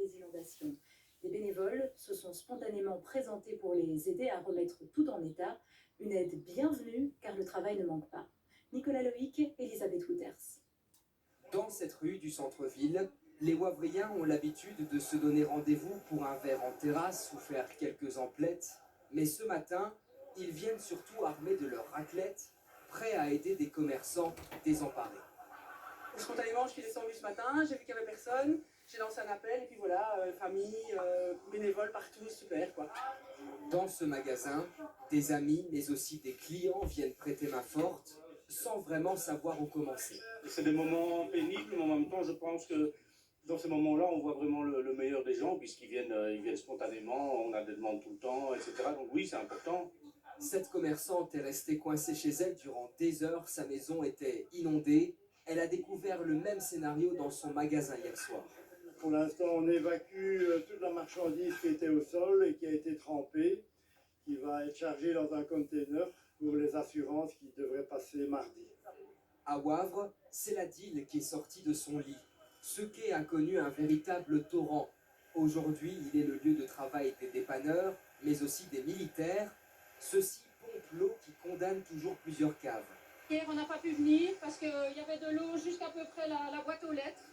les inondations. Des bénévoles se sont spontanément présentés pour les aider à remettre tout en état. Une aide bienvenue car le travail ne manque pas. Nicolas Loïc, Elisabeth Wouters. Dans cette rue du centre-ville, les Wavriens ont l'habitude de se donner rendez-vous pour un verre en terrasse ou faire quelques emplettes. Mais ce matin, ils viennent surtout armés de leur raclette, prêts à aider des commerçants désemparés. Spontanément, je suis descendue ce matin, j'ai vu qu'il n'y avait personne, j'ai lancé un appel et puis voilà, famille, bénévoles partout, super quoi. Dans ce magasin, des amis mais aussi des clients viennent prêter main forte sans vraiment savoir où commencer. C'est des moments pénibles, mais en même temps, je pense que dans ces moments-là, on voit vraiment le meilleur des gens, puisqu'ils viennent spontanément, on a des demandes tout le temps, etc. Donc oui, c'est important. Cette commerçante est restée coincée chez elle durant des heures, sa maison était inondée. Elle a découvert le même scénario dans son magasin hier soir. Pour l'instant, on évacue toute la marchandise qui était au sol et qui a été trempée, qui va être chargée dans un container pour les assurances qui devraient passer mardi. À Wavre, c'est la Dyle qui est sortie de son lit. Ce quai a connu un véritable torrent. Aujourd'hui, il est le lieu de travail des dépanneurs, mais aussi des militaires. Ceux-ci pompent l'eau qui condamne toujours plusieurs caves. Hier, on n'a pas pu venir parce qu'il y avait de l'eau jusqu'à peu près la boîte aux lettres.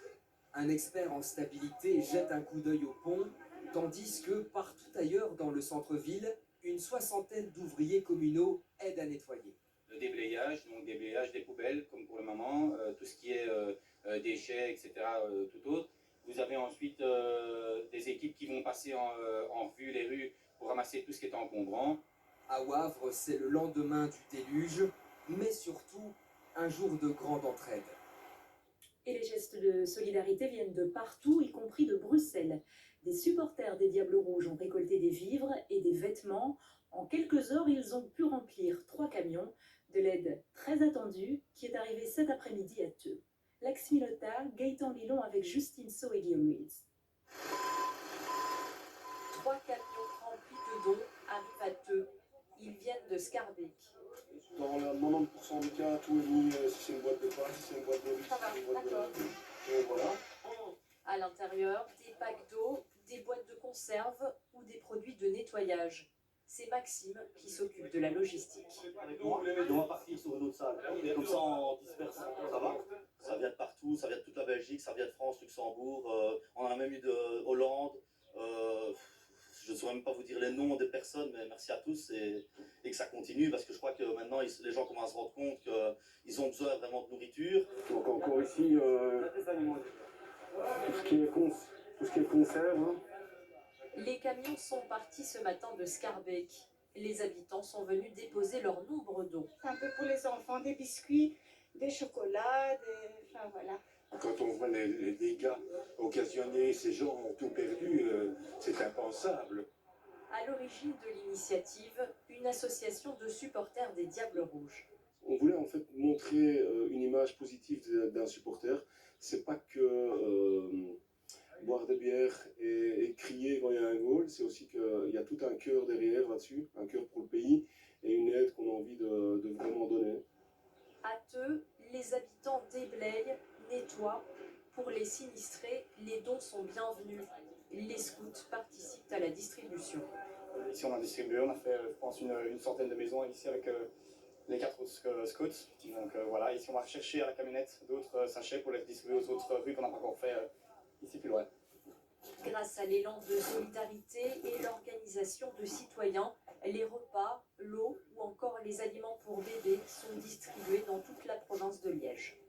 Un expert en stabilité jette un coup d'œil au pont, tandis que partout ailleurs dans le centre-ville, une soixantaine d'ouvriers communaux aident à nettoyer. Le déblayage, donc déblayage des poubelles, comme pour le moment, tout ce qui est déchets, etc., tout autre. Vous avez ensuite des équipes qui vont passer en revue les rues pour ramasser tout ce qui est encombrant. À Wavre, c'est le lendemain du déluge, mais surtout un jour de grande entraide. Et les gestes de solidarité viennent de partout, y compris de Bruxelles. Des supporters des Diables Rouges ont récolté des vivres et des vêtements. En quelques heures, ils ont pu remplir 3 camions de l'aide très attendue qui est arrivée cet après-midi à Theux. Lex Milota, Gaëtan Lilon avec Justine So et Guillaume Ruiz. 3 camions remplis de dons arrivent à Theux. Ils viennent de Scarbeck. Dans 90% du cas, tout est mis, si c'est une boîte de pain, si c'est une boîte de riz, si c'est une boîte de... voilà. À l'intérieur, des packs d'eau, des boîtes de conserve ou des produits de nettoyage. C'est Maxime qui s'occupe de la logistique. On va partir sur une autre salle. Comme ça, on disperse. Ça va? Ça vient de partout, ça vient de toute la Belgique, ça vient de France, Luxembourg. On en a même eu de Hollande. Je ne saurais même pas vous dire les noms des personnes, mais merci à tous et que ça continue parce que je crois que maintenant les gens commencent à se rendre compte qu'ils ont besoin vraiment de nourriture. Donc encore ici, tout ce qui est conserve. Hein. Les camions sont partis ce matin de Scarbeck. Les habitants sont venus déposer leur nombre d'eau. Un peu pour les enfants, des biscuits, des chocolats, enfin voilà. Quand on voit les dégâts occasionnés, ces gens ont tout perdu, c'est impensable. À l'origine de l'initiative, une association de supporters des Diables Rouges. On voulait en fait montrer une image positive d'un supporter. C'est pas que boire des bières et crier quand il y a un goal, c'est aussi qu'il y a tout un cœur derrière là-dessus, un cœur pour le pays et une aide qu'on a envie de vraiment donner. À Theux, les habitants déblayent, nettoient. Pour les sinistrés, les dons sont bienvenus. Les scouts participent à la distribution. Ici, on a distribué, on a fait, je pense, une centaine de maisons ici avec les 4 autres scouts. Donc voilà, ici, on va chercher à la camionnette d'autres sachets pour les distribuer aux autres rues qu'on n'a pas encore fait ici plus loin. Grâce à l'élan de solidarité et l'organisation de citoyens, les repas, l'eau ou encore les aliments pour bébés sont distribués dans toute la province de Liège.